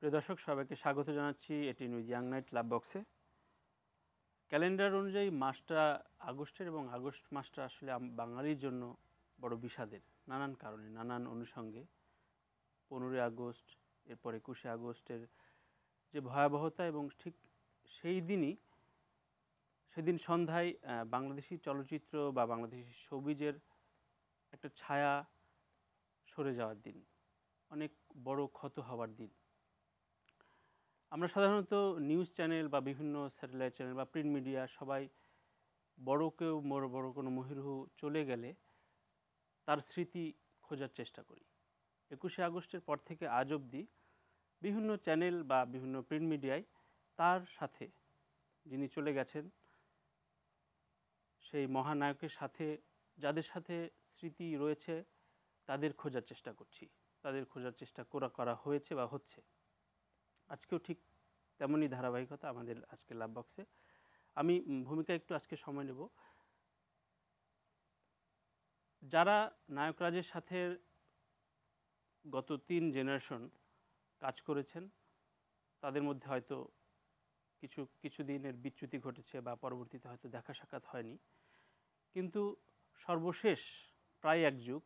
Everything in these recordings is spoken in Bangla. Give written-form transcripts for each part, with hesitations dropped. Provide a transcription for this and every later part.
প্রিয় দর্শক সবাইকে স্বাগত জানাচ্ছি এটি নিউজ ইয়াং নাইট লাভ বক্সে। ক্যালেন্ডার অনুযায়ী মাসটা আগস্টের এবং আগস্ট মাসটা আসলে বাঙালির জন্য বড় বিষাদের, নানান কারণে, নানান অনুষঙ্গে। 15ই আগস্ট, এরপর 21শে আগস্টের যে ভয়াবহতা, এবং ঠিক সেই দিনই, সেদিন সন্ধ্যায় বাংলাদেশি চলচ্চিত্র বা বাংলাদেশি শোবিজের একটা ছায়া সরে যাওয়ার দিন, অনেক বড় ক্ষত হওয়ার দিন। আমরা সাধারণত নিউজ চ্যানেল বা বিভিন্ন স্যাটেলাইট চ্যানেল বা প্রিন্ট মিডিয়া সবাই বড় কোনো মহিরুহ চলে গেলে তার স্মৃতি খোঁজার চেষ্টা করি। 21শে আগস্টের পর থেকে আজ অবধি বিভিন্ন চ্যানেল বা বিভিন্ন প্রিন্ট মিডিয়ায় তার সাথে, যিনি চলে গেছেন, সেই মহানায়কের সাথে যাদের সাথে স্মৃতি রয়েছে তাদের খোঁজার চেষ্টা করছি, তাদের খোঁজার চেষ্টা করা হয়েছে বা হচ্ছে। আজকেও ঠিক তেমনই ধারাবাহিকতা আমাদের আজকে লাভ বক্সে। আমি ভূমিকা একটু আজকে সময় নেব। যারা নায়করাজের সাথে গত 3 জেনারেশন কাজ করেছেন, তাদের মধ্যে হয়তো কিছু দিনের বিচ্যুতি ঘটেছে বা পরবর্তীতে হয়তো দেখা সাক্ষাৎ হয়নি, কিন্তু সর্বশেষ প্রায় এক যুগ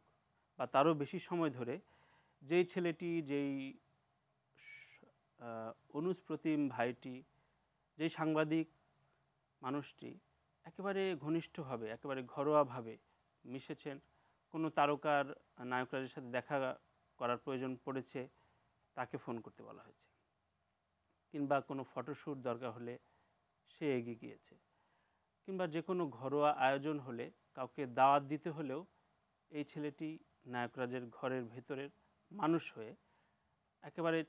বা তারও বেশি সময় ধরে যেই ছেলেটি, যেই অনুজ প্রতিম ভাইটি, যেই সাংবাদিক মানুষটি একেবারে ঘনিষ্ঠভাবে, একেবারে ঘরোয়াভাবে মিশেছেন, কোনো তারকার নায়করাজের সাথে দেখা করার প্রয়োজন পড়েছে তাকে ফোন করতে বলা হয়েছে, কিংবা কোনো ফটোশ্যুট দরকার হলে সে এগিয়ে গিয়েছে, কিংবা যে কোনো ঘরোয়া আয়োজন হলে কাউকে দাওয়াত দিতে হলেও এই ছেলেটি নায়করাজের ঘরের ভেতরের মানুষ হয়ে একেবারে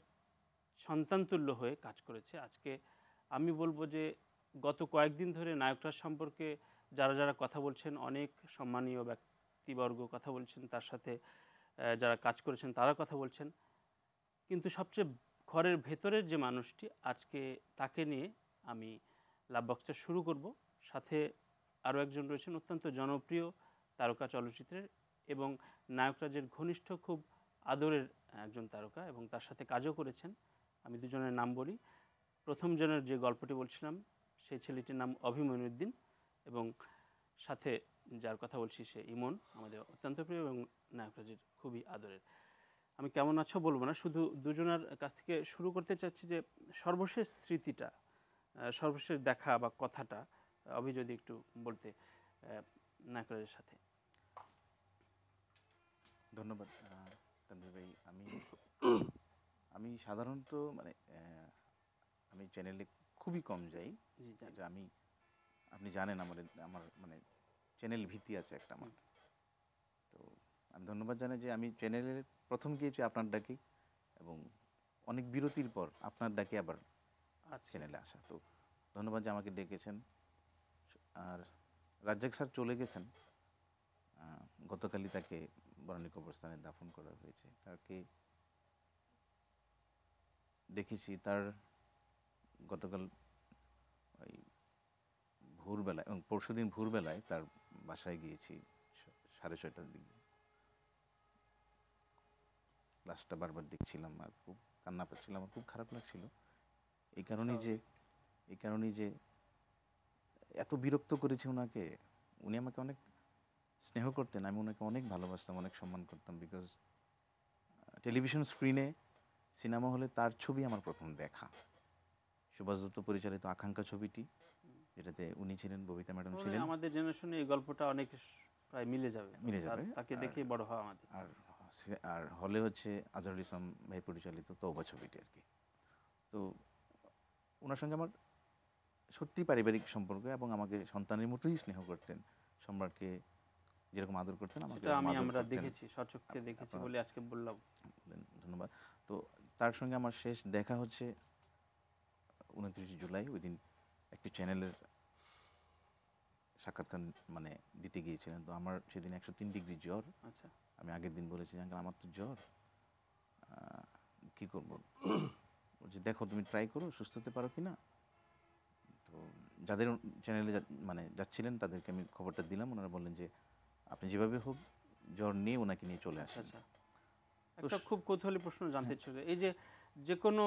সন্তানতুল্য হয়ে কাজ করেছে। আজকে আমি বলবো যে গত কয়েকদিন ধরে নায়করাজ সম্পর্কে যারা কথা বলছেন, অনেক সম্মানীয় ব্যক্তিবর্গ কথা বলছেন, তার সাথে যারা কাজ করেছেন তারা কথা বলছেন, কিন্তু সবচেয়ে ঘরের ভেতরের যে মানুষটি, আজকে তাকে নিয়ে আমি লাভ বক্সটা শুরু করব। সাথে আরও একজন রয়েছেন অত্যন্ত জনপ্রিয় তারকা চলচ্চিত্রের এবং নায়করাজের ঘনিষ্ঠ, খুব আদরের একজন তারকা, এবং তার সাথে কাজও করেছেন। আমি দুজনের নাম বলি। প্রথম জনের যে গল্পটি বলছিলাম, সেই ছেলেটির নাম অভিমন্যুদ্দিন, এবং সাথে যার কথা বলছি সে ইমন, আমাদের অত্যন্ত প্রিয় এবং নায়করাজের খুবই আদরের। আমি কেমন আছো বলবো না, শুধু দুজনের কাছ থেকে শুরু করতে চাচ্ছি যে সর্বশেষ স্মৃতিটা, সর্বশেষ দেখা বা কথাটা অভি যদি একটু বলতে নায়করাজের সাথে। ধন্যবাদ তানভীর ভাই। আমি সাধারণত আমি চ্যানেলে খুবই কম যাই। এটা আপনি জানেন, আমার চ্যানেল ভীতি আছে একটা আমার। তো আমি ধন্যবাদ জানাই যে আমি চ্যানেলের প্রথম গিয়েছি আপনার ডাকে, এবং অনেক বিরতির পর আপনার ডাকে আবার চ্যানেলে আসা। তো ধন্যবাদ যে আমাকে ডেকেছেন। আর রাজ্জাক স্যার চলে গেছেন, গতকালই তাকে বনানী কবরস্থানে দাফন করা হয়েছে। তাকে দেখেছি তার গতকাল ওই ভোরবেলায় এবং পরশুদিন ভোরবেলায় তার বাসায় গিয়েছি 6:30টার দিকে। লাশটা বারবার দেখছিলাম আর খুব কান্না পাচ্ছিলাম, আমার খুব খারাপ লাগছিল। এই কারণেই যে এত বিরক্ত করেছি ওনাকে। উনি আমাকে অনেক স্নেহ করতেন, আমি ওনাকে অনেক ভালোবাসতাম, অনেক সম্মান করতাম। বিকজ টেলিভিশন স্ক্রিনে, সিনেমা হলে তার ছবি আমার প্রথম দেখা, সুভাষ দত্ত পরিচালিত আকাঙ্ক্ষা ছবিটি, যেটাতে উনি ছিলেন, ববিতা ম্যাডাম ছিলেন। আমাদের জেনারেশনে এই গল্পটা অনেক প্রায় মিলে যাবে, তাকে দেখে বড় হওয়া আমাদের। আর হলে হচ্ছে আজহারুল ইসলাম ভাই পরিচালিত তওবা ছবিটি আর কি। তো ওনার সঙ্গে আমার সত্যি পারিবারিক সম্পর্ক, এবং আমাকে সন্তানের মতোই স্নেহ করতেন। সম্রাটকে যেরকম আদর করতেন আমাকে আমরা দেখেছি, সচক্ষে দেখেছি বলে আজকে বললাম। ধন্যবাদ। তো তার সঙ্গে আমার শেষ দেখা হচ্ছে 29 জুলাই। ওই দিন একটি চ্যানেলের সাক্ষাৎকার দিতে গিয়েছিলেন। তো আমার সেদিন 103 ডিগ্রি জ্বর। আচ্ছা, আমি আগের দিন বলেছি যে আমার তো জ্বর, কী করবো, বলছি দেখো তুমি ট্রাই করো সুস্থ হতে পারো কি না। তো যাদের চ্যানেলে যাচ্ছিলেন তাদেরকে আমি খবরটা দিলাম। ওনারা বললেন যে আপনি যেভাবে হোক জ্বর নিয়ে ওনাকে নিয়ে চলে আসেন। একটা খুব কৌতূহলী প্রশ্ন জানতে ছিল, এই যে যে কোনো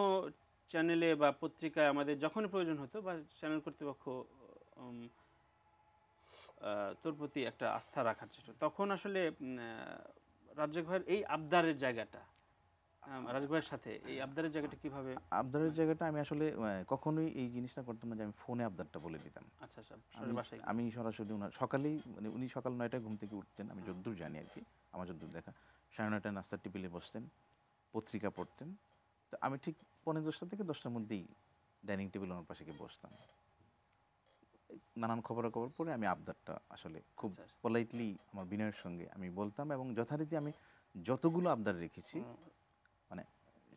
চ্যানেলে বা পত্রিকায় আমাদের যখনই প্রয়োজন হতো বা চ্যানেল কর্তৃপক্ষ উম, তোর প্রতি একটা আস্থা রাখার চেষ্টা, তখন আসলে রাজ্জাক ভাইয়ের এই আবদারের জায়গাটা, রাজ্জাক ভাইয়ের সাথে এই আবদারের জায়গাটা কিভাবে? আবদারের জায়গাটা আমি আসলে কখনোই এই জিনিসটা করতাম না যে আমি ফোনে আবদারটা বলে দিতাম। আচ্ছা আচ্ছা, সরাসরি বাসায় আমি সরাসরি ওনার সকালেই, মানে উনি সকাল 9টায় ঘুম থেকে উঠতেন, আমি যতদূর জানি আর কি, আমার যতদূর দেখা 9:30টায় নাস্তার টেবিলে বসতেন, পত্রিকা পড়তেন। তো আমি ঠিক 9:45 থেকে 10টার মধ্যেই ডাইনিং টেবিল ওনার পাশে গিয়ে বসতাম। নানান খবরাখবর পরে আমি আবদারটা আসলে খুব আচ্ছা, আচ্ছা। পোলাইটলি আমার বিনয়ের সঙ্গে আমি বলতাম, এবং যথারীতি আমি যতগুলো আবদার রেখেছি, মানে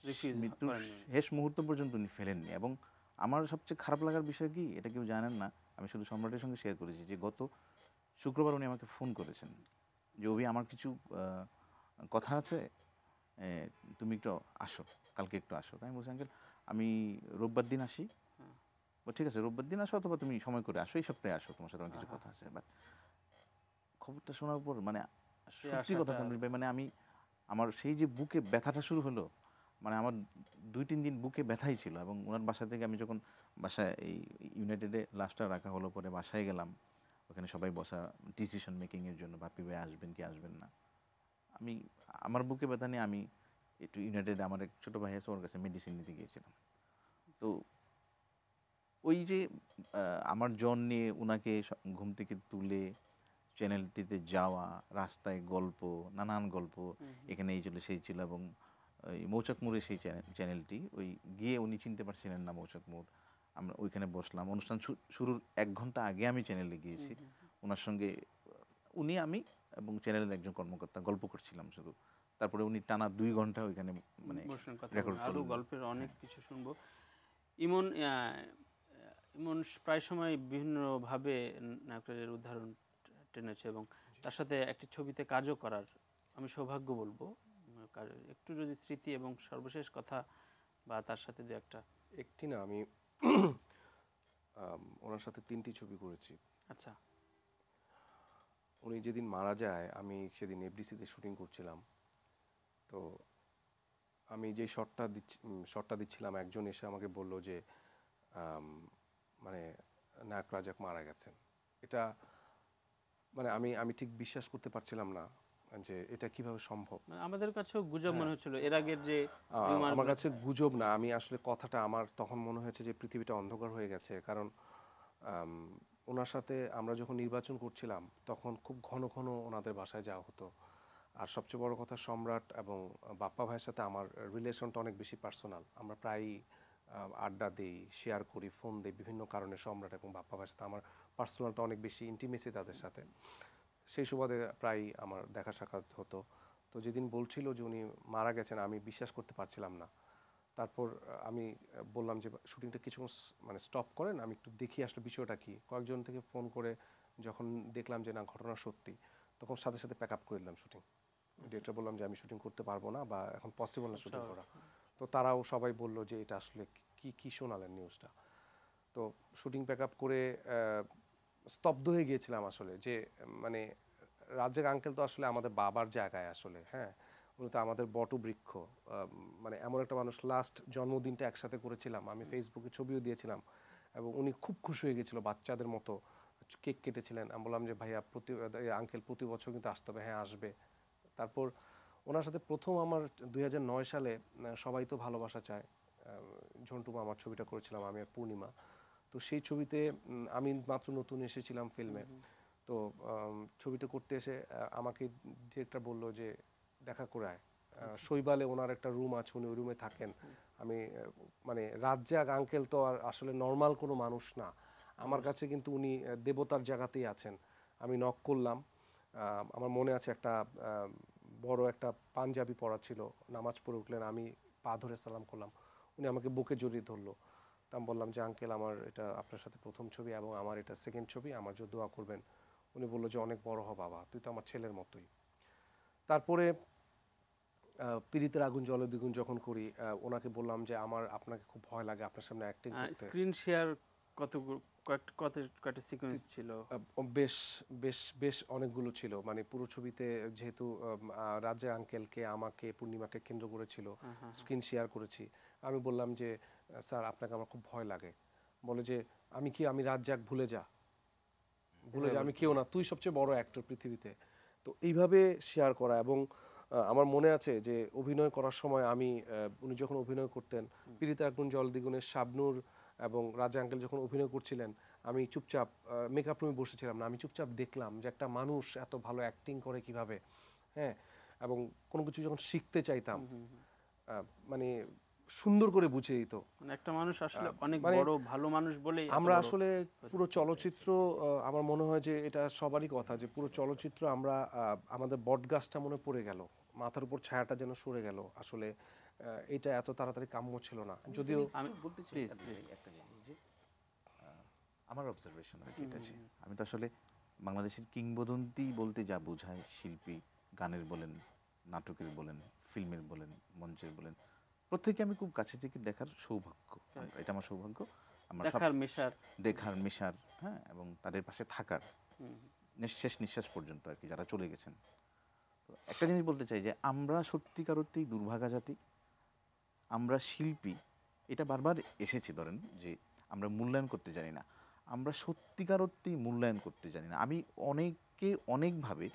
রিফিউজ মৃত্যুর করেননি। শেষ মুহূর্ত পর্যন্ত উনি ফেলেননি। এবং আমার সবচেয়ে খারাপ লাগার বিষয় কি, এটা কেউ জানেন না, আমি শুধু সম্রাটের সঙ্গে শেয়ার করেছি, যে গত শুক্রবার উনি আমাকে ফোন করেছেন যে অভি আমার কিছু কথা আছে, তুমি একটু আসো, কালকে একটু আসো। তাই আমি বলছি আঙ্কেল আমি রোববার দিন আসি। ঠিক আছে, রোববার দিন আসো, অথবা তুমি সময় করে আসো, এই সপ্তাহে আসো, তোমার সাথে আমার কিছু কথা আছে। বাট খবরটা শোনার পর মানে সত্যি কথা তানভীর ভাই, মানে আমার সেই যে বুকে ব্যথাটা শুরু হলো, মানে আমার 2-3 দিন বুকে ব্যথাই ছিল। এবং ওনার বাসা থেকে আমি যখন বাসায় এই ইউনাইটেডে লাশটা রাখা হলো, পরে বাসায় গেলাম, ওখানে সবাই বসা ডিসিশন মেকিংয়ের জন্য, বাপি ভাই আসবেন কি আসবেন না। আমার বুকে ব্যথা নিয়ে আমি একটু ইউনাইটেডে আমার এক ছোটো ভাই আছে, ওর কাছে মেডিসিন নিতে গিয়েছিলাম। তো ওই যে আমার জন নিয়ে ওনাকে ঘুম থেকে তুলে চ্যানেলটিতে যাওয়া, রাস্তায় গল্প, নানান গল্প, এখানে এই ছিল সেই ছিল। এবং ওই মৌচাক মোড়ে সেই চ্যানেলটি, ওই গিয়ে উনি চিনতে পারছিলেন না মৌচাক মোড়, আমরা ওইখানে বসলাম। অনুষ্ঠান শুরুর 1 ঘন্টা আগে আমি চ্যানেলে গিয়েছি, ওনার সঙ্গে উনি, আমি এবং চ্যানেলের একজন কর্মকর্তা গল্প করছিলাম শুধু। তারপরে উনি টানা 2 ঘন্টা ওইখানে মানে রেকর্ড আরো করলেন। গল্পের অনেক কিছু শুনবো। ইমন ইমন প্রায় সময় বিভিন্নভাবে নায়কের উদাহরণ টেনেছে এবং তার সাথে একটি ছবিতে কাজও করার আমি সৌভাগ্য বলবো। একটু যদি স্মৃতি এবং সর্বশেষ কথা বা তার সাথে যে একটা। একটি না, আমি ওনার সাথে 3টি ছবি করেছি। আচ্ছা, উনি যেদিন মারা যায় আমি সেদিন এফডিসিতে শুটিং করছিলাম। তো আমি যে শটটা দিচ্ছিলাম, একজন এসে আমাকে বলল যে মানে নায়ক রাজাক মারা গেছেন। এটা মানে আমি ঠিক বিশ্বাস করতে পারছিলাম না যে এটা কিভাবে সম্ভব। মানে আমাদের কাছেও গুজব মনে হচ্ছিল এর আগের যে আমার কাছে গুজব না, আমি আসলে কথাটা, আমার তখন মনে হয়েছে যে পৃথিবীটা অন্ধকার হয়ে গেছে। কারণ ওনার সাথে আমরা যখন নির্বাচন করছিলাম তখন খুব ঘন ঘন ওনাদের বাসায় যাওয়া হতো। আর সবচেয়ে বড় কথা, সম্রাট এবং বাপ্পা ভাইয়ের সাথে আমার রিলেশনটা অনেক বেশি পার্সোনাল। আমরা প্রায়ই আড্ডা দিই, শেয়ার করি, ফোন দিই, বিভিন্ন কারণে সম্রাট এবং বাপ্পা ভাইয়ের সাথে আমার পার্সোনালটা অনেক বেশি, ইন্টিমেসি তাদের সাথে। সেই সুবাদে প্রায় আমার দেখা সাক্ষাৎ হতো। তো যেদিন বলছিল যে উনি মারা গেছেন, আমি বিশ্বাস করতে পারছিলাম না। তারপর আমি বললাম যে শুটিংটা কিছুক্ষণ মানে স্টপ করেন, আমি একটু দেখি আসলে বিষয়টা কী। কয়েকজন থেকে ফোন করে যখন দেখলাম যে না ঘটনা সত্যি, তখন সাথে সাথে প্যাক আপ করে দিলাম শুটিং। ডিরেক্টর বললাম যে আমি শুটিং করতে পারবো না, বা এখন পসিবল না শুটিং করা। তো তারাও সবাই বলল যে এটা আসলে কি শোনালেন নিউজটা। তো শুটিং প্যাক আপ করে স্তব্ধ হয়ে গিয়েছিলাম আসলে, যে মানে রাজ্জাক আঙ্কেল তো আসলে আমাদের বাবার জায়গায় আসলে, হ্যাঁ, উনি তো আমাদের বটবৃক্ষ। মানে এমন একটা মানুষ, লাস্ট জন্মদিনটা একসাথে করেছিলাম, আমি ফেসবুকে ছবিও দিয়েছিলাম, এবং উনি খুব খুশি হয়ে গেছিলো, বাচ্চাদের মতো কেক কেটেছিলেন। আমি বললাম যে ভাইয়া আঙ্কেল প্রতি বছর কিন্তু আসতে হবে। হ্যাঁ আসবে। তারপর ওনার সাথে প্রথম আমার 2009 সালে সবাই তো ভালোবাসা চায়, ঝন্টু মামার ছবিটা করেছিলাম আমি আর পূর্ণিমা। তো সেই ছবিতে আমি মাত্র নতুন এসেছিলাম ফিল্মে। তো ছবিটা করতে এসে আমাকে ডিরেক্টর বললো যে দেখা করে আয়, শৈবালে ওনার একটা রুম আছে, উনি ওই রুমে থাকেন। আমি মানে রাজ্জাক আঙ্কেল তো আর আসলে নর্মাল কোনো মানুষ না, আমার কাছে কিন্তু উনি দেবতার জায়গাতেই আছেন। আমি নক করলাম, আমার মনে আছে একটা বড় একটা পাঞ্জাবি পরা ছিল, নামাজ পড়ে উঠলেন, আমি পা ধরে সালাম করলাম, উনি আমাকে বুকে জড়িয়ে ধরলো। তা আমি বললাম যে আঙ্কেল আমার এটা আপনার সাথে প্রথম ছবি এবং আমার এটা সেকেন্ড ছবি, আমার জন্য দোয়া করবেন। উনি বললো যে অনেক বড় হ বাবা, তুই তো আমার ছেলের মতোই। তারপরে পীড়িতের আগুন জলে দ্বিগুণ যখন করি, ওনাকে বললাম যে আপনাকে খুব ভয় লাগে আপনার সামনে অ্যাক্টিং করতে। স্ক্রিন শেয়ার কত কত কয়টা সিকোয়েন্স ছিল? বেশ বেশ বেশ অনেকগুলো ছিল, মানে পুরো ছবিতে যেহেতু রাজা আঙ্কেলকে আমাকে পূর্ণিমাকে কেন্দ্র করেছিল, স্ক্রিন শেয়ার করেছি। আমি বললাম যে স্যার আপনাকে আমার খুব ভয় লাগে। বলে যে আমি রাজ্জাক, ভুলে যা, আমি কেউ না, তুই সবচেয়ে বড় অ্যাক্টর পৃথিবীতে। তো এইভাবে শেয়ার করা। এবং আমার মনে আছে যে অভিনয় করার সময় উনি যখন অভিনয় করতেন, পীড়িতা আগুন জল দ্বিগুণের শাবনূর এবং রাজা আঙ্কেল যখন অভিনয় করছিলেন, আমি চুপচাপ মেকআপ রুমে বসেছিলাম না, আমি চুপচাপ দেখলাম যে একটা মানুষ এত ভালো অ্যাক্টিং করে কিভাবে, হ্যাঁ। এবং কোনো কিছু যখন শিখতে চাইতাম, মানে সুন্দর করে বুঝিয়ে দিত। মানে একটা মানুষ আসলে অনেক মানে বড় ভালো মানুষ বলেই আমরা আসলে পুরো চলচ্চিত্র, আমার মনে হয় যে এটা সবারই কথা, যে পুরো চলচ্চিত্র আমরা আমাদের বটগাছটা মনে পড়ে গেল, মাথার উপর ছায়াটা যেন সরে গেল। আসলে এটা এত তাড়াতাড়ি কাম্য ছিল না। যদিও আমি বলতে চাই একটা জিনিস যে আমার অবজারভেশন আর কি এটা আছে। আমি তো আসলে বাংলাদেশের কিংবদন্তি বলতে যা বোঝায়, শিল্পী, গানের বলেন, নাটকের বলেন, ফিল্মের বলেন, মঞ্চের বলেন, প্রত্যেকে আমি খুব কাছে থেকে দেখার সৌভাগ্য, এটা আমার সৌভাগ্য। আমার দেখার মেশার, হ্যাঁ, এবং তাদের পাশে থাকার শেষ নিঃশ্বাস পর্যন্ত আর কি, যারা চলে গেছেন। তো একটা জিনিস বলতে চাই যে আমরা সত্যিকার অর্থেই দুর্ভাগা জাতি, আমরা শিল্পী, এটা বারবার এসেছে, ধরেন যে আমরা মূল্যায়ন করতে জানি না, আমরা সত্যিকার অর্থেই মূল্যায়ন করতে জানি না। আমি অনেককে অনেকভাবে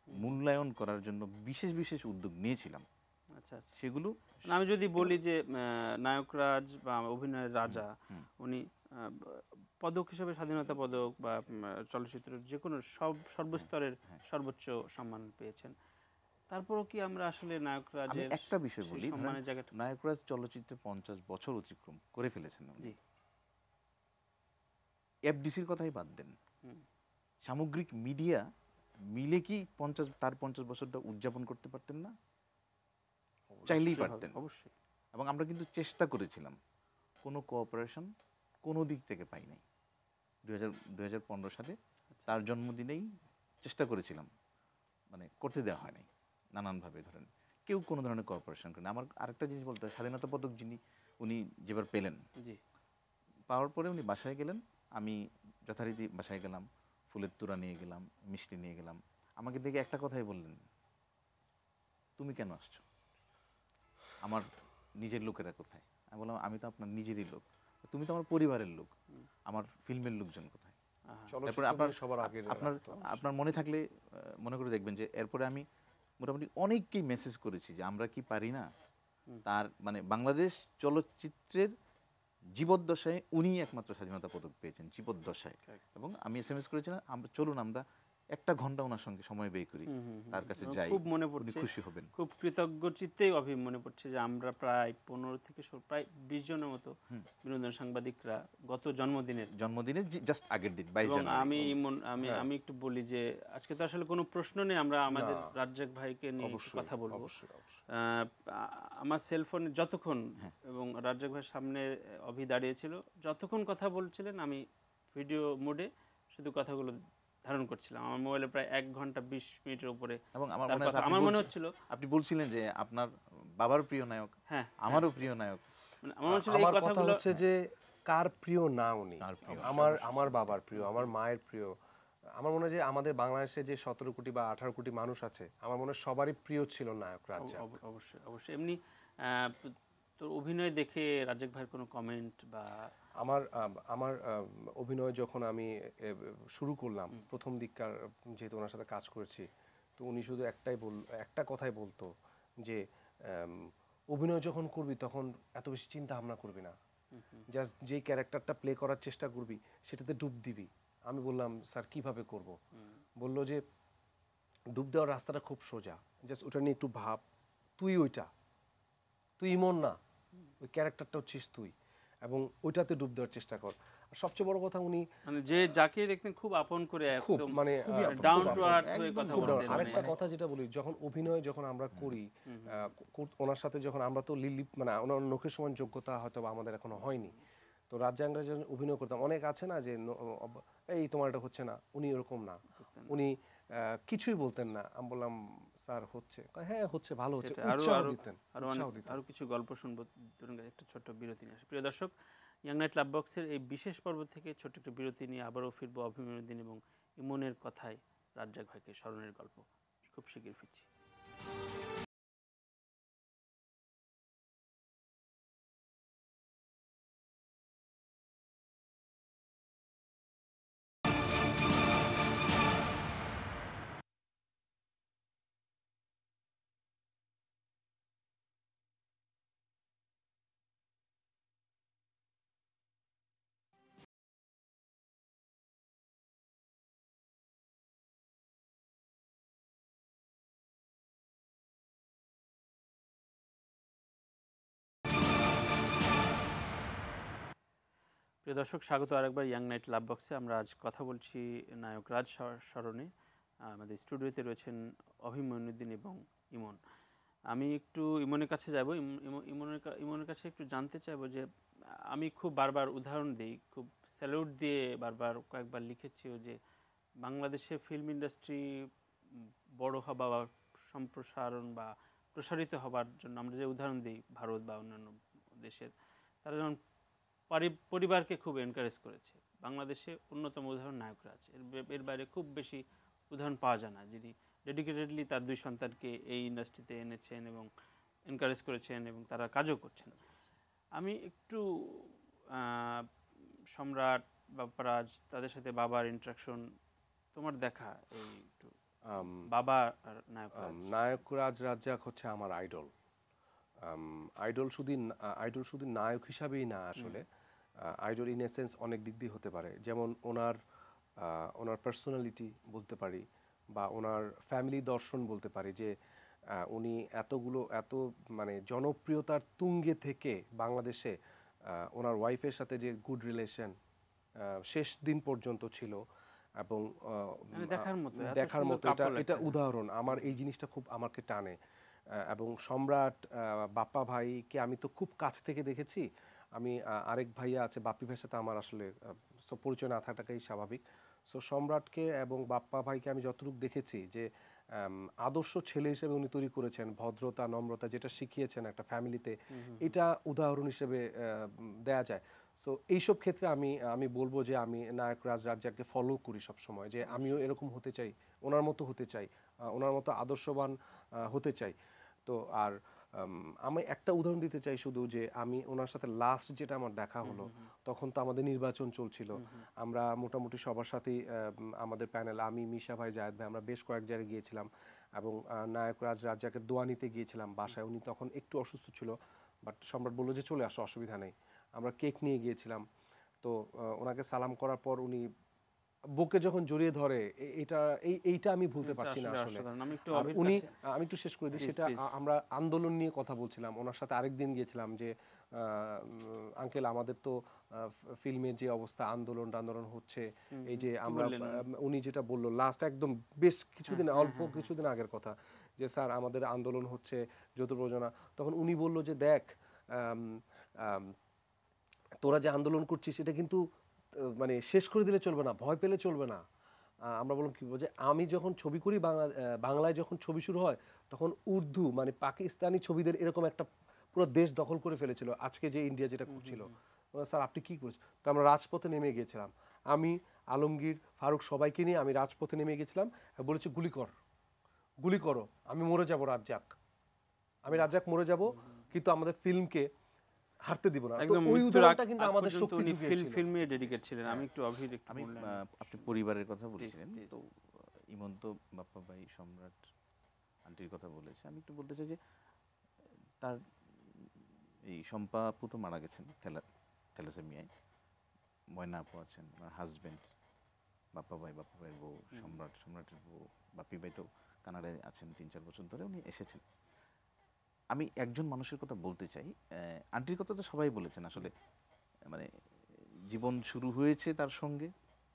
মূল্যায়ন করার জন্য বিশেষ বিশেষ উদ্যোগ নিয়েছিলাম। আচ্ছা, সেগুলো আমি যদি বলি যে নায়করাজ বা অভিনয়ের রাজা, উনি পদক হিসেবে স্বাধীনতা পদক বা চলচ্চিত্রের যে কোনো সর্বস্তরের সর্বোচ্চ সম্মান পেয়েছেন, তারপরও কি আমরা আসলে নায়করাজের একটা বিষয় বলি, সম্মানের জায়গাটা? নায়করাজ চলচ্চিত্রে 50 বছর অতিক্রম করে ফেলেছেন। এফডিসির কথাই বাদ দেন, সামগ্রিক মিডিয়া মিলে কি তার 50 বছরটা উদযাপন করতে পারতেন না? চাইলেই পারতেন অবশ্যই। এবং আমরা কিন্তু চেষ্টা করেছিলাম, কোনো কোঅপারেশন কোনো দিক থেকে পাই নাই। 2015 সালে তার জন্মদিনেই চেষ্টা করেছিলাম, মানে করতে দেওয়া হয় নাই নানানভাবে, ধরেন কেউ কোনো ধরনের কোঅপারেশন করেন। আমার আরেকটা জিনিস বলতে হয়, স্বাধীনতা পদক উনি যেবার পেলেন, পাওয়ার পরে উনি বাসায় গেলেন, আমি যথারীতি বাসায় গেলাম, ফুলের তোড়া নিয়ে গেলাম, মিষ্টি নিয়ে গেলাম। আমাকে দেখে একটা কথাই বললেন, তুমি কেন আসছো, আমার নিজের লোকেরা কোথায়? আমি বললাম আমি তো আপনার নিজেরই লোক, তুমি তো আমার পরিবারের লোক, আমার ফিল্মের লোকজন কোথায়? তারপরে আপনার মনে থাকলে মনে করে দেখবেন যে এরপরে আমি মোটামুটি অনেককেই মেসেজ করেছি যে আমরা কি পারি না, তার মানে বাংলাদেশ চলচ্চিত্রের জীবদ্দশায় উনিই একমাত্র স্বাধীনতা পদক পেয়েছেন, জীবদ্দশায়। এবং আমি SMS করেছিলাম, চলুন আমরা একটা ঘন্টা ওনার সঙ্গে সময় ব্যয় করি, তার কাছে যাই, খুব মনে পড়ছে, খুশি হবেন। খুব কৃতজ্ঞ চিত্তেই মনে পড়ছে যে আমরা প্রায় 15 থেকে প্রায় 20 জনের মতো বিনোদন সাংবাদিকরা গত জন্মদিনের জাস্ট আগের দিন 22 জানুয়ারি, আমি একটু বলি যে আজকে তো আসলে কোনো প্রশ্ন নেই, আমরা আমাদের রাজ্জাক ভাইকে নিয়ে কথা বলবো। আমার সেলফোনে যতক্ষণ এবং রাজ্জাক ভাইয়ের সামনে দাঁড়িয়েছিল, যতক্ষণ কথা বলছিলেন আমি ভিডিও মোডে শুধু কথাগুলো ধারণ করছিলাম। আমার মোবাইলে প্রায় 1 ঘন্টা 20 মিনিটের উপরে। এবং আমার মনে হচ্ছিল আপনি বলছিলেন যে আপনার বাবার প্রিয় নায়ক, হ্যাঁ আমারও প্রিয় নায়ক। মানে আমার কথা হচ্ছে যে কার প্রিয় না উনি, আমার বাবার প্রিয়, আমার মায়ের প্রিয়। আমার মনে হয় যে আমাদের বাংলাদেশে যে 17 কোটি বা 18 কোটি মানুষ আছে, আমার মনে হয় সবারই প্রিয় ছিল নায়ক রাজ্জাক। অবশ্যই। এমনি তো অভিনয় দেখে রাজ্জাক ভাইয়ের কোনো কমেন্ট বা? আমার অভিনয় যখন আমি শুরু করলাম, প্রথম দিককার যেহেতু ওনার সাথে কাজ করেছি, তো উনি শুধু একটা কথাই বলতো যে অভিনয় যখন করবি তখন এত বেশি চিন্তা ভাবনা করবি না, জাস্ট যেই ক্যারেক্টারটা প্লে করার চেষ্টা করবি সেটাতে ডুব দিবি। আমি বললাম স্যার কিভাবে করব? বলল যে ডুব দেওয়ার রাস্তাটা খুব সোজা, জাস্ট ওটা নিয়ে একটু ভাব, তুই ইমন না, ওই ক্যারেক্টারটা হচ্ছিস তুই, এবং ওইটাতে ডুব দেওয়ার চেষ্টা কর। আর সবচেয়ে বড় কথা, উনি মানে যে যাকে দেখতেন খুব আপন করে, খুব মানে ডাউন টু আর্থ হয়ে কথা বলতেন। আরেকটা কথা যেটা বলি, যখন আমরা করি ওনার সাথে, যখন আমরা তো মানে ওনার নখের সমান যোগ্যতা হয়তো আমাদের এখনো হয়নি, তো রাজ্জাক যখন অভিনয় করতাম, অনেক আছে না যে এই তোমার এটা হচ্ছে না, উনি এরকম না, উনি কিছুই বলতেন না। আমি বললাম স্যার হচ্ছে, হ্যাঁ হচ্ছে, ভালো হচ্ছে, উৎসাহ দিতেন। আরো কিছু গল্প শুনবো, একটা ছোট্ট বিরতি নিয়ে আসি। প্রিয় দর্শক, ইয়াং নাইট লাভ বক্সের এই বিশেষ পর্ব থেকে ছোট্ট একটা বিরতি নিয়ে আবারও ফিরবো অভিমন্যুদ্দিন এবং ইমনের কথায় রাজ্জাক ভাইকে স্মরণের গল্প। খুব শিগগির ফিরছি। প্রিয় দর্শক, স্বাগত আরেকবার ইয়াং নাইট লাভ বক্সে। আমরা আজ কথা বলছি নায়ক রাজ স্মরণে। আমাদের স্টুডিওতে রয়েছেন অভিমন্যুদ্দিন এবং ইমন। আমি একটু ইমনের কাছে যাব। ইমনের কাছে একটু জানতে চাইবো যে আমি খুব বারবার উদাহরণ দিই, খুব স্যালুট দিয়ে বারবার কয়েকবার লিখেছিও যে বাংলাদেশে ফিল্ম ইন্ডাস্ট্রি বড় হওয়া বা সম্প্রসারণ বা প্রসারিত হবার জন্য আমরা যে উদাহরণ দিই ভারত বা অন্যান্য দেশের, তারা যেমন পরিবারকে খুব এনকারেজ করেছে। বাংলাদেশে অন্যতম উদাহরণ নায়করাজ। এর বাইরে খুব বেশি উদাহরণ পাওয়া যায় না, যিনি ডেডিকেটেডলি তার 2 সন্তানকে এই ইন্ডাস্ট্রিতে এনেছেন এবং এনকারেজ করেছেন এবং তারা কাজও করছেন। আমি একটু সম্রাট, বাপ্পারাজ, তাদের সাথে বাবার ইন্টারাকশন, তোমার দেখা এই একটু বাবা আর নায়করাজ রাজ্জাক হচ্ছে আমার আইডল। আইডল শুধু নায়ক হিসাবেই না, আসলে আইডল ইন এসেন্স অনেক দিক দিয়ে হতে পারে। যেমন ওনার পার্সোনালিটি বলতে পারি, বা ওনার ফ্যামিলি দর্শন বলতে পারি, যে উনি এত মানে জনপ্রিয়তার তুঙ্গে থেকে বাংলাদেশে ওনার ওয়াইফের সাথে যে গুড রিলেশন শেষ দিন পর্যন্ত ছিল, এবং দেখার মতো এটা উদাহরণ। আমার এই জিনিসটা খুব আমাকে টানে। এবং সম্রাট বাপ্পা ভাইকে আমি তো খুব কাছ থেকে দেখেছি। আমি আরেক ভাইয়া আছে, বাপ্পি ভাইয়ের সাথে আমার আসলে পরিচয় না থাকাটাই স্বাভাবিক। সো সম্রাটকে এবং বাপ্পা ভাইকে আমি যতটুকু দেখেছি, যে আদর্শ ছেলে হিসেবে উনি তৈরি করেছেন, ভদ্রতা, নম্রতা যেটা শিখিয়েছেন একটা ফ্যামিলিতে, এটা উদাহরণ হিসেবে দেয়া যায়। সো এইসব ক্ষেত্রে আমি বলবো যে আমি নায়করাজ রাজ্জাককে ফলো করি সব সময়, যে আমিও এরকম হতে চাই, ওনার মতো হতে চাই, ওনার মতো আদর্শবান হতে চাই। তো আর আমি একটা উদাহরণ দিতে চাই শুধু, যে আমি ওনার সাথে লাস্ট যেটা আমার দেখা হলো, তখন তো আমাদের নির্বাচন চলছিল। আমরা মোটামুটি সবার সাথেই আমাদের প্যানেল, আমি, মিশা ভাই, জায়েদ ভাই, আমরা বেশ কয়েক জায়গায় গিয়েছিলাম এবং নায়করাজ রাজ্জাকের দোয়া নিতে গিয়েছিলাম বাসায়। উনি তখন একটু অসুস্থ ছিল, বাট সম্রাট বললো যে চলে আসো, অসুবিধা নেই। আমরা কেক নিয়ে গিয়েছিলাম। তো ওনাকে সালাম করার পর উনি বুকে যখন জড়িয়ে ধরে, এইটা আমি ভুলতে পারছি না আসলে। আমি একটু শেষ করে দিই সেটা। আমরা আন্দোলন নিয়ে কথা বলছিলাম, ওনার সাথে আরেকদিন গিয়েছিলাম, যে আঙ্কেল আমাদের তো ফিল্মের যে অবস্থা, আন্দোলন হচ্ছে, এই যে আমরা, উনি যেটা বললো লাস্ট একদম বেশ কিছুদিন, অল্প কিছুদিন আগের কথা, যে স্যার আমাদের আন্দোলন হচ্ছে যৌথ প্রযোজনা। তখন উনি বলল যে দেখ, তোরা যে আন্দোলন করছিস এটা কিন্তু মানে শেষ করে দিলে চলবে না, ভয় পেলে চলবে না। আমরা বললাম কি, যে আমি যখন ছবি করি, বাংলায় যখন ছবি শুরু হয়, তখন উর্দু মানে পাকিস্তানি ছবিদের এরকম একটা পুরো দেশ দখল করে ফেলেছিল, আজকে যে ইন্ডিয়া যেটা করছিল। স্যার আপনি কি করেছেন? তো আমরা রাজপথে নেমে গিয়েছিলাম, আমি, আলমগীর, ফারুক, সবাইকে নিয়ে আমি রাজপথে নেমে গেছিলাম। বলেছি গুলি করো, আমি মরে যাব রাজ্জাক, মরে যাব, কিন্তু আমাদের ফিল্মকে হারতে দিব না। তো ওই উদাহরণটা কিন্তু আমাদের শক্তি জুগিয়েছিল। ফিল্মে ডেডিকেট ছিলেন। আমি একটু আপনি পরিবারের কথা বলেছিলেন, তো ইমন তো বাপ্পা ভাই, সম্রাট, আন্টির কথা বলেছে। আমি একটু বলতে চাই যে তার এই শম্পা আপু তো মারা গেছেন থ্যালাসেমিয়ায়, ময়না আপু আছেন, ওনার হাজব্যান্ড, বাপ্পা ভাইয়ের বউ, সম্রাটের বউ, বাপ্পি ভাই তো কানাডায় আছেন 3-4 বছর ধরে, উনি এসেছেন। আমি একজন মানুষের কথা বলতে চাই, আন্টির কথা তো সবাই বলেছেন আসলে, মানে জীবন শুরু হয়েছে তার সঙ্গে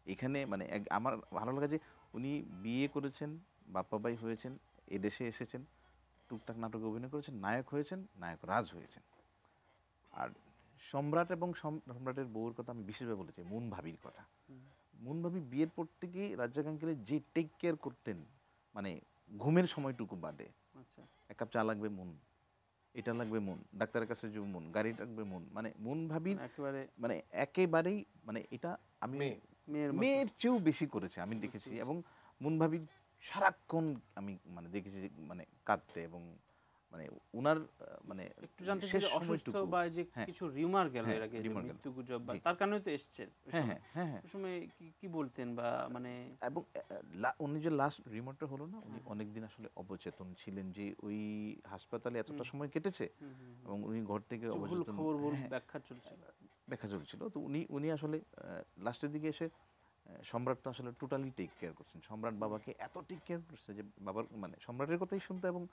এখানে, মানে আমার ভালো লাগা যে উনি বিয়ে করেছেন, বাপ্পা ভাই হয়েছেন, এদেশে এসেছেন, টুকটাক নাটকে অভিনয় করেছেন, নায়ক হয়েছেন, নায়ক রাজ হয়েছেন। আর সম্রাট এবং সম্রাটের বউর কথা আমি বিশেষভাবে বলতে চাই, মুন ভাবির কথা। মুন ভাবি বিয়ের পর থেকে রাজ্জাক আঙ্কেলের যে টেক কেয়ার করতেন, মানে ঘুমের সময়টুকু বাদে, এক কাপ চা লাগবে মুন, এটা লাগবে মন, ডাক্তারের কাছে যাব মন, গাড়ি লাগবে মন, মানে মন ভাবির একেবারে মানে একেবারেই মানে এটা আমি মেয়ের মতো। মেয়ের চেয়েও বেশি করেছে আমি দেখেছি। এবং মন ভাবির সারাক্ষণ আমি মানে দেখেছি যে মানে কাঁদতে, এবং মানে উনার মানে একটু জানতে চাই শেষ যে অসুস্থ সময়টুকু বা এই যে হ্যাঁ কিছু রিউমার গেল হ্যাঁ এর আগে যে রিমার গেল মৃত্যু গুজব বা জি তার কারণে তো এসছেন ওই হ্যাঁ সময়। হ্যাঁ হ্যাঁ হ্যাঁ ওই সময় কি বলতেন বা মানে এবং উনি যে লাস্ট রিমোটটা হলো না, উনি অনেকদিন আসলে অবচেতন ছিলেন যে ওই হাসপাতালে এতটা সময় কেটেছে, এবং উনি ঘর থেকে কিছু ভুল অবচেতন খবর হ্যাঁ, ব্যাখ্যা চলছে। ব্যাখ্যা চলছিল। তো উনি আসলে লাস্টের দিকে এসে সম্রাটটা আসলে টোটালি টেক কেয়ার করছেন। সম্রাট বাবাকে এত টেক কেয়ার করছে যে বাবার মানে সম্রাটের কথাই শুনতো, এবং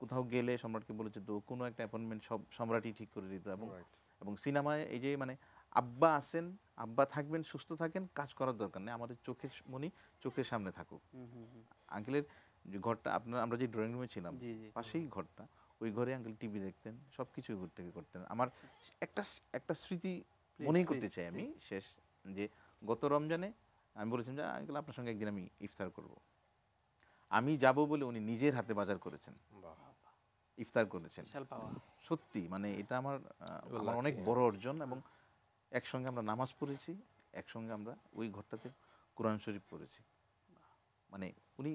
কোথাও গেলে সম্রাটকে বলেছে তো কোনো একটা অ্যাপয়েন্টমেন্ট সব সম্রাটই ঠিক করে দিত। এবং রাইট। এবং সিনেমায় এই যে মানে আব্বা আছেন, আব্বা থাকবেন, সুস্থ থাকেন, কাজ করার দরকার নেই, আমাদের চোখের মনি চোখের সামনে থাকুক। আঙ্কেলের যে ঘরটা আপনার আমরা যে ড্রয়িং রুমে ছিলাম জি জি পাশেই ঘরটা, ওই ঘরে আঙ্কেল টিভি দেখতেন, সব কিছু ঘর থেকে করতেন। আমার একটা একটা স্মৃতি মনেই করতে চাই আমি শেষ, যে গত রমজানে আমি বলেছিলাম যে আঙ্কেল আপনার সঙ্গে একদিন আমি ইফতার করব। আমি যাব বলে উনি নিজের হাতে বাজার করেছেন, বাহ, ইফতার করেছেন। বিশাল পাওয়া। সত্যি মানে এটা আমার আমার অনেক বড় অর্জন। এবং একসঙ্গে আমরা নামাজ পড়েছি, একসঙ্গে আমরা ওই ঘরটাতে কোরআন শরীফ পড়েছি। মানে উনি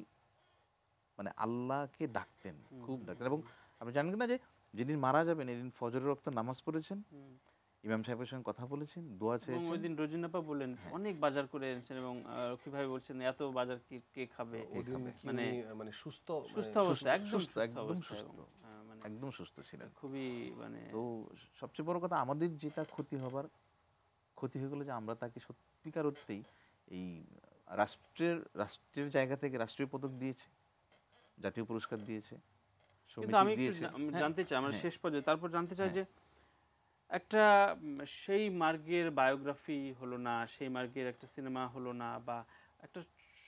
মানে আল্লাহকে ডাকতেন, খুব ডাকতেন। এবং আপনি জানেন না যে যেদিন মারা যাবেন এদিন ফজরের ওয়াক্তে নামাজ পড়েছেন, ইমাম সাহেবের সঙ্গে কথা বলেছেন, দোয়া এবং চেয়েছেন। ওই দিন রোজিনাপা বললেন অনেক বাজার করে এনেছেন এবং কিভাবে বলছেন এত বাজার কে খাবে ওদিন কি মানে উনি মানে সুস্থ সুস্থ অবস্থা, একদম সুস্থ, সুস্থ একদম অবস্থা সুস্থ, এবং, মানে একদম সুস্থ ছিলেন। খুবই মানে তো সবচেয়ে বড় কথা আমাদের যেটা ক্ষতি হয়ে গেলো যে আমরা তাকে সত্যিকার অর্থেই এই রাষ্ট্রের জায়গা থেকে রাষ্ট্রীয় পদক দিয়েছে, জাতীয় পুরস্কার দিয়েছে, কিন্তু সমিতি আমি একটু দিয়েছে। হ্যাঁ, জানতে চাই আমরা হ্যাঁ, শেষ পর্যায়ে তারপর জানতে চাই হ্যাঁ। যে একটা সেই মার্গের বায়োগ্রাফি হলো না, সেই মার্গের একটা সিনেমা হলো না, বা একটা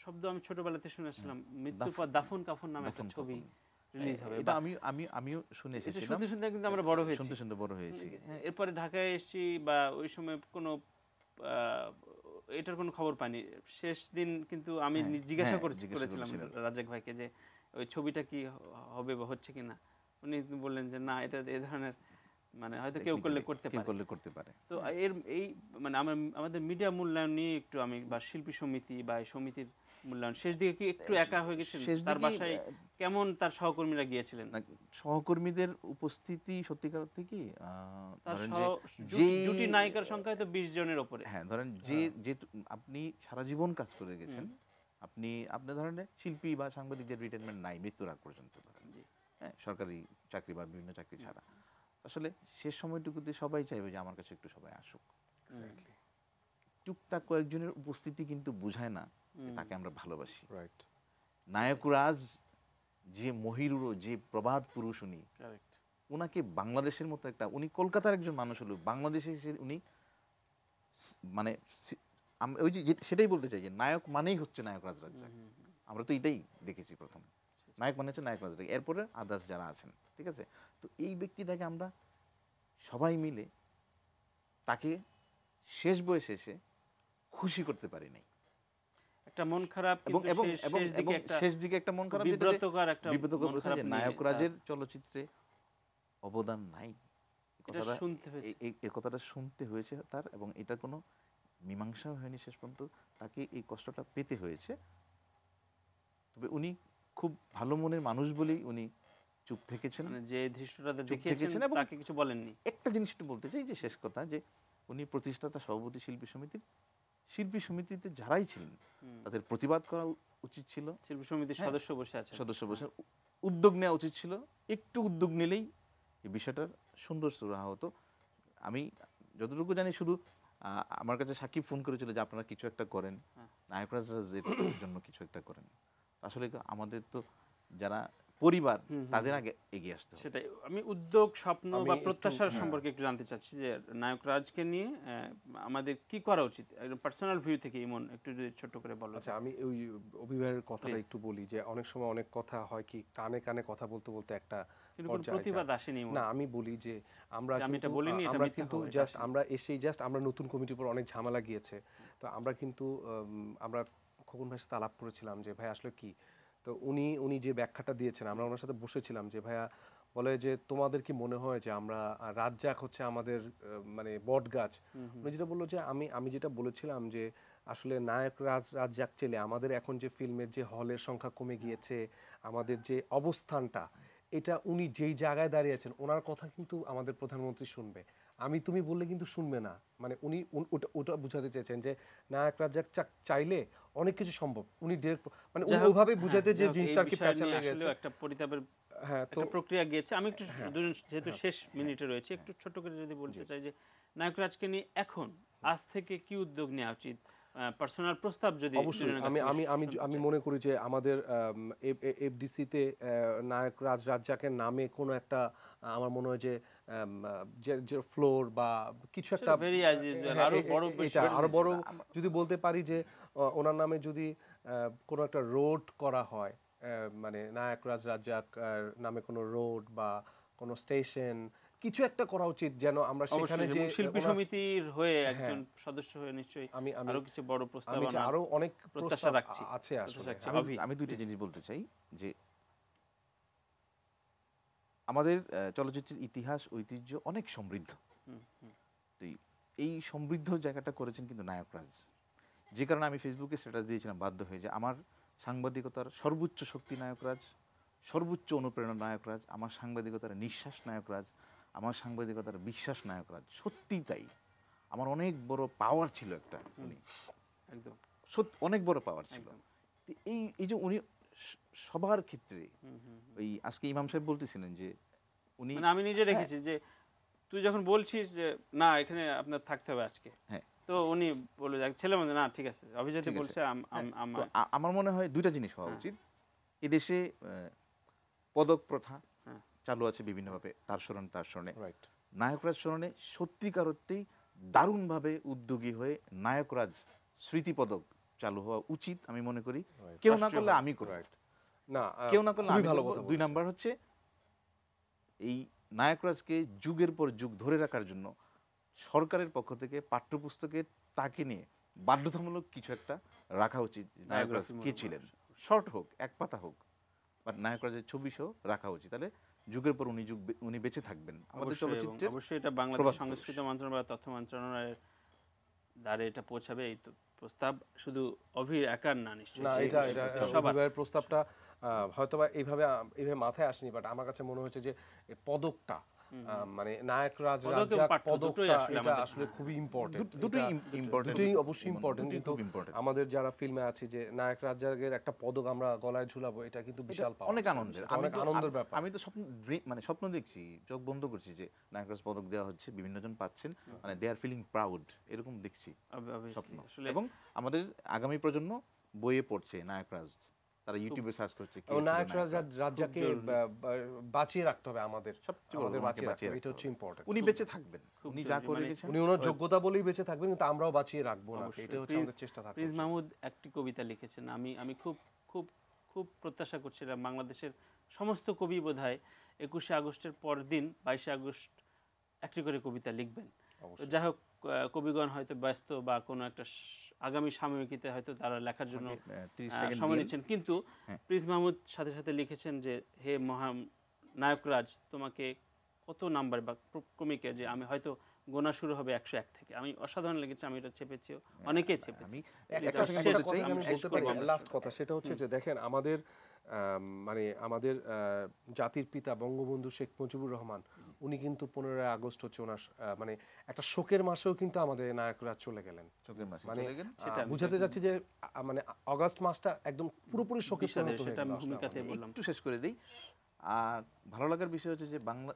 শব্দ আমি ছোটবেলাতে শুনে আসলাম মৃত্যুর পর দাফন কাফন নামে একটা দাফন ছবি কাফন। রিলিজ হবে। এটা বা আমিও শুনে এটা এসেছিলাম, শুনতে শুনতে কিন্তু আমরা বড় হয়েছি। শুনতে শুনতে বড় হয়েছি। হ্যাঁ, এরপরে ঢাকায় এসেছি বা ওই সময় কোনো আহ, এটার কোনো খবর পাইনি। শেষ দিন কিন্তু আমি হ্যাঁ, জিজ্ঞাসা হ্যাঁ, জিজ্ঞাসা করেছিলাম করেছিলেন। রাজাক ভাইকে যে ওই ছবিটা কি হবে বা হচ্ছে কিনা। উনি বললেন যে না, এটা এই ধরনের মানে হয়তো কেউ করলে করতে কেউ পারে। করলে করতে পারে। তো এই মানে আমাদের মিডিয়া মূল্যায়ন নিয়ে একটু আমি, বা শিল্পী সমিতি বা এই সমিতির মূল্যায়ন শেষ দিকে কি একটু একা হয়ে গেছেন? শেষ তার দিকে বাসায় কেমন তার সহকর্মীরা গিয়েছিলেন? না, সহকর্মীদের উপস্থিতি সত্যিকার অর্থে কি তার ধরেন যে জুটি নায়িকার সংখ্যা তো 20 জনের উপরে। হ্যাঁ ধরেন যে আপনি সারা জীবন কাজ করে গেছেন, আপনি ধরেন শিল্পী বা সাংবাদিকদের রিটায়ারমেন্ট নাই মৃত্যুর আগ পর্যন্ত ধরেন, হ্যাঁ, সরকারি চাকরি বা বিভিন্ন চাকরি ছাড়া। আসলে শেষ সময়টুকুতে সবাই চাইবে যে আমার কাছে একটু সবাই আসুক। টুকটাক কয়েকজনের উপস্থিতি কিন্তু বোঝায় না যে তাকে আমরা ভালোবাসি। রাইট। নায়করাজ যে মহিরুরও যে প্রবাদ পুরুষ, উনি কারেক্ট। ওনাকে বাংলাদেশের মতো একটা, উনি কলকাতার একজন মানুষ হলেও বাংলাদেশে এসে উনি মানে ওই যে সেটাই বলতে চাই যে নায়ক মানেই হচ্ছে নায়করাজ রাজ্জাক। আমরা তো এটাই দেখেছি প্রথম, নায়ক মানে হচ্ছে নায়করাজ রাজ্জাক, এরপরে আদার্স যারা আছেন, ঠিক আছে। তো এই ব্যক্তিটাকে আমরা সবাই মিলে তাকে শেষ বয়সে এসে খুশি করতে পারি নাই। একটা মন খারাপ, এবং কিন্তু এবং এবং শেষ দিকে একটা শেষ দিকে একটা মন খারাপ, বিব্রতকর একটা বিব্রতকর মন বলেছেন খারাপ যে নিয়ে নায়করাজের চলচ্চিত্রে অবদান নাই। এটা শুনতে হয়েছে। এই কথাটা শুনতে হয়েছে তার, এবং এটার কোনো মীমাংসাও হয়নি শেষ পর্যন্ত, তাকে এই কষ্টটা পেতে হয়েছে। তবে উনি খুব ভালো মনের মানুষ বলেই উনি চুপ থেকেছেন, মানে যে দৃশ্যটা চুপ থেকেছেন। দেখিয়েছেন এবং তাকে কিছু বলেননি। একটা জিনিস একটু বলতে চাই যে শেষ কথা, যে উনি প্রতিষ্ঠাতা সভাপতি শিল্পী সমিতিতে যারাই ছিলেন তাদের প্রতিবাদ করা উচিত ছিল, শিল্পী সমিতির হ্যাঁ, সদস্য বসে আছেন, সদস্য বসে উদ্যোগ নেওয়া উচিত ছিল। একটু উদ্যোগ নিলেই এই বিষয়টার সুন্দর সুরাহা হতো। আমি যতটুকু জানি শুধু আমার কাছে সাকিব ফোন করেছিল যে আপনারা কিছু একটা করেন, নায়করাজের জন্য কিছু একটা করেন। আসলে আমাদের তো যারা পরিবার তাদের আগে এগিয়ে আসতে হবে। সেটাই আমি উদ্যোগ, স্বপ্ন আমি বা একটু- প্রত্যাশার সম্পর্কে একটু জানতে চাচ্ছি যে নায়করাজকে নিয়ে আমাদের কি করা উচিত, একদম পার্সোনাল ভিউ থেকে ইমন একটু যদি ছোট করে বলো। আচ্ছা, আমি ওই অভিভাবকের কথাটা Please. একটু বলি যে অনেক সময় অনেক কথা হয় কি কানে কানে কথা বলতে বলতে একটা কিন্তু কোনো পর্যায়ে প্রতিবাদ যায়। আসেনি ইমন। না, আমি বলি যে আমরা যে আমি এটা কিন্তু বলিনি, এটা আমরা মিথ্যা কিন্তু খবর, এটা জাস্ট আসেনি। আমরা এসেই জাস্ট আমরা নতুন কমিটির উপর অনেক ঝামেলা গিয়েছে, তো আমরা কিন্তু আমরা খোকন ভাইয়ের সাথে আলাপ করেছিলাম যে ভাই আসলে কি, তো উনি যে ব্যাখ্যাটা দিয়েছেন আমরা ওনার সাথে বসেছিলাম যে ভাইয়া বলে যে তোমাদের কি মনে হয় যে আমরা রাজ্জাক হচ্ছে আমাদের মানে বট গাছ। উনি যেটা বললো যে আমি যেটা বলেছিলাম যে আসলে নায়ক রাজ্জাক চেলে আমাদের এখন যে ফিল্মের যে হলের সংখ্যা কমে গিয়েছে, আমাদের যে অবস্থানটা, এটা উনি যেই জায়গায় দাঁড়িয়ে আছেন ওনার কথা কিন্তু আমাদের প্রধানমন্ত্রী শুনবে। আমি তুমি বললে কিন্তু শুনবে না, মানে উনি ওটা ওটা বুঝাতে চেয়েছেন যে নায়ক রাজ্জাক চাইলে অনেক কিছু সম্ভব। উনি মানে উনি ওইভাবে বুঝাতে যে জিনিসটা আর কি প্যাঁচা লেগে গেছে। একটা পরিতাপের হ্যাঁ, তো একটা প্রক্রিয়া গিয়েছে। আমি একটু যেহেতু শেষ মিনিটে রয়েছে একটু ছোট করে যদি বলতে চাই যে নায়করাজকে নিয়ে এখন আজ থেকে কি উদ্যোগ নেওয়া উচিত, পার্সোনাল প্রস্তাব যদি অবশ্যই আমি মনে করি যে আমাদের এফডিসিতে নায়ক রাজ্জাকের নামে কোনো একটা আমার মনে হয় যে যে ফ্লোর বা কিছু একটা আরো বড় এটা আরো বড় যদি বলতে পারি যে ওনার নামে যদি কোনো একটা রোড করা হয়, মানে নায়ক রাজ্জাক নামে কোনো রোড বা কোনো স্টেশন কিছু একটা করা উচিত, যেন আমরা সেখানে যে শিল্পী সমিতির হয়ে একজন সদস্য হয়ে নিশ্চয়ই আরো কিছু বড় প্রস্তাব আরো অনেক প্রত্যাশা রাখছি আছে আসলে। আমি দুইটা জিনিস বলতে চাই যে আমাদের চলচ্চিত্রের ইতিহাস ঐতিহ্য অনেক সমৃদ্ধ। তো এই সমৃদ্ধ জায়গাটা করেছেন কিন্তু নায়করাজ, যে কারণে আমি ফেসবুকে স্ট্যাটাস দিয়েছিলাম বাধ্য হয়ে যে আমার সাংবাদিকতার সর্বোচ্চ শক্তি নায়করাজ, সর্বোচ্চ অনুপ্রেরণা নায়করাজ, আমার সাংবাদিকতার নিঃশ্বাস নায়করাজ, আমার সাংবাদিকতার বিশ্বাস নায়করাজ। সত্যি তাই, আমার অনেক বড় পাওয়ার ছিল একটা, উনি একদম অনেক বড় পাওয়ার ছিল। এই যে উনি সবার ক্ষেত্রে ওই আজকে ইমাম সাহেব বলতেছিলেন যে উনি, আমি নিজে দেখেছি যে তুই যখন বলছিস যে না এখানে আপনার থাকতে হবে আজকে, হ্যাঁ, তো উনি বলে যাক ছেলে মধ্যে না ঠিক আছে অভিজাতি বলছে আমার মনে হয় দুইটা জিনিস হওয়া উচিত। এদেশে পদক প্রথা চালু আছে বিভিন্নভাবে, তার স্মরণে নায়করাজ স্মরণে সত্যিকার অর্থেই দারুণভাবে উদ্যোগী হয়ে নায়করাজ স্মৃতি পদক চালু হওয়া উচিত আমি মনে করি। কেউ না করলে আমি করব, না কেউ না করলে আমি করব। দুই নাম্বার হচ্ছে এই নায়করাজকে যুগের পর যুগ ধরে রাখার জন্য সরকারের পক্ষ থেকে পাঠ্যপুস্তকে তাকে নিয়ে বাধ্যতামূলক কিছু একটা রাখা উচিত। নায়করাজ কে ছিলেন, শর্ট হোক, এক পাতা হোক, বাট নায়করাজের ছবি সহ রাখা উচিত। তাহলে যুগের পর উনি বেঁচে থাকবেন আমাদের চলচ্চিত্রে। অবশ্যই এটা বাংলাদেশ সংস্কৃতি মন্ত্রণালয় বা তথ্য মন্ত্রণালয়ের দ্বারে এটা পৌঁছাবে। এই তো প্রস্তাব শুধু অভির একার না, নিশ্চয়ই না, এটা অভির প্রস্তাবটা হয়তোবা এইভাবে মাথায় আসেনি, বাট আমার কাছে মনে হচ্ছে যে পদকটা মানে নায়ক রাজ্জাক পদকটা এটা আসলে খুবই ইম্পর্টেন্ট। দুটোই অবশ্যই ইম্পর্টেন্ট, কিন্তু আমাদের যারা ফিল্মে আছি যে নায়ক রাজ্জাকের একটা পদক আমরা গলায় ঝুলাবো, এটা কিন্তু বিশাল পাওয়া, অনেক আনন্দের ব্যাপার। আমি তো স্বপ্ন দেখছি, চোখ বন্ধ করছি যে নায়করাজ পদক দেওয়া হচ্ছে, বিভিন্ন জন পাচ্ছেন, মানে দে আর ফিলিং প্রাউড, এরকম দেখছি স্বপ্ন। এবং আমাদের আগামী প্রজন্ম বইয়ে পড়ছে নায়করাজ, তারা ইউটিউবে সার্চ করছে নায়করাজ রাজ্জাককে বাঁচিয়ে রাখতে হবে আমাদের, বাঁচিয়ে রাখতে হবে, এটা হচ্ছে ইম্পর্টেন্ট। উনি বেঁচে থাকবেন, উনি যা করে গেছেন উনি ওনার যোগ্যতা বলেই বেঁচে থাকবেন, কিন্তু আমরাও বাঁচিয়ে রাখবো না, এটা হচ্ছে আমাদের চেষ্টা থাকবে। প্রিন্স মাহমুদ একটি কবিতা লিখেছেন, আমি খুব খুব খুব প্রত্যাশা করছিলাম বাংলাদেশের সমস্ত কবি বোধহয় 21শে আগস্টের পর দিন 22শে আগস্ট একটি করে কবিতা লিখবেন। যাই হোক, কবিগণ হয়তো ব্যস্ত বা কোনো একটা আগামী সাময়িকীতে হয়তো তারা লেখার জন্য সময় নিচ্ছেন, কিন্তু প্রিন্স মাহমুদ সাথে সাথে লিখেছেন যে হে নায়করাজ, তোমাকে কত নাম্বার বা ক্রমিকে যে আমি হয়তো গোনা শুরু হবে 101 থেকে। আমি অসাধারণ লেগেছে, আমি এটা ছেপেছিও, অনেকেই ছেপেছে। লাস্ট কথা সেটা হচ্ছে যে দেখেন আমাদের মানে আমাদের জাতির পিতা বঙ্গবন্ধু শেখ মুজিবুর রহমান, উনি কিন্তু 15 আগস্ট হচ্ছে ওনার মানে একটা শোকের মাসেও কিন্তু আমাদের নায়করাজ চলে গেলেন। মানে বুঝাতে যাচ্ছি যে মানে আগস্ট মাসটা একদম পুরোপুরি শোকের পরিণত হয়ে গেল। একটু শেষ করে দেই। আর ভালো লাগার বিষয় হচ্ছে যে বাংলা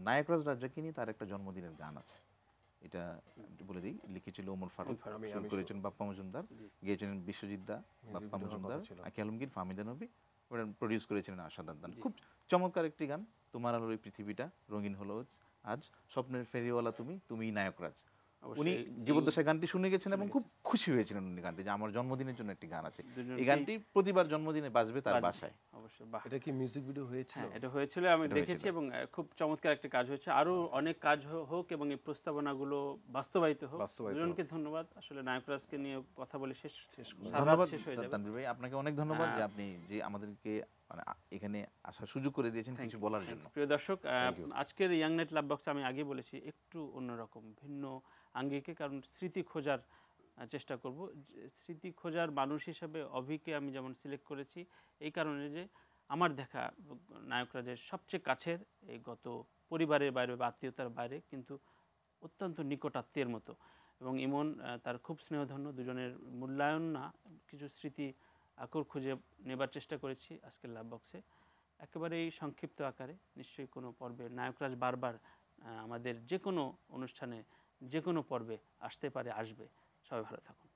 নায়করাজ রাজ্জাককে নিয়ে তার একটা জন্মদিনের গান আছে, এটা বলে দিই। লিখেছিল ওমর ফারুক, করেছেন বাপ্পা মজুমদার, গেয়েছেন বিশ্বজিৎ দা, বাপ্পা মজুমদার, আকি আলমগীর, ফাহমিদা নবী, ওটা প্রডিউস করেছিলেন আশাদ আদনান। খুব চমৎকার একটি গান, তোমার আলোর এই পৃথিবীটা রঙিন হলো আজ, স্বপ্নের ফেরিওয়ালা তুমিই নায়করাজ। উনি জীবদ্দশায় গানটি শুনে গেছেন এবং খুব খুশি হয়েছিলেন উনি গানটি, যে আমার জন্মদিনের জন্য একটি গান আছে। এই গানটি প্রতিবার জন্মদিনে বাজবে তার বাসায়। এটা কি মিউজিক ভিডিও হয়েছিল? এটা হয়েছিল, আমি দেখেছি এবং খুব চমৎকার একটা কাজ হয়েছে। আরো অনেক কাজ হোক এবং এই প্রস্তাবনাগুলো বাস্তবায়িত হোক। দুজনকে ধন্যবাদ। আসলে নায়করাজকে নিয়ে কথা বলে শেষ ধন্যবাদ তানভীর ভাই, আপনাকে অনেক ধন্যবাদ যে আপনি যে আমাদেরকে মানে এখানে আসার সুযোগ করে দিয়েছেন কিছু বলার জন্য। প্রিয় দর্শক, Thank you. আজকের ইয়াং নাইট লাভ বক্সে আমি আগে বলেছি একটু অন্যরকম ভিন্ন আঙ্গিকে, কারণ স্মৃতি খোঁজার চেষ্টা করব। স্মৃতি খোঁজার মানুষ হিসেবে অভিকে আমি যেমন সিলেক্ট করেছি এই কারণে যে আমার দেখা নায়করাজের সবচেয়ে কাছের, এই গত পরিবারের বাইরে বা আত্মীয়তার বাইরে কিন্তু অত্যন্ত নিকট আত্মীয়ের মতো, এবং ইমন তার খুব স্নেহধন্য, দুজনের মূল্যায়ন না কিছু স্মৃতি আকর খুঁজে নেবার চেষ্টা করেছি আজকের লাভ বক্সে একেবারেই সংক্ষিপ্ত আকারে। নিশ্চয়ই কোনো পর্বে নায়করাজ বারবার আমাদের যে কোনো অনুষ্ঠানে যে কোনো পর্বে আসতে পারে, আসবে। সবাই ভালো থাকুন।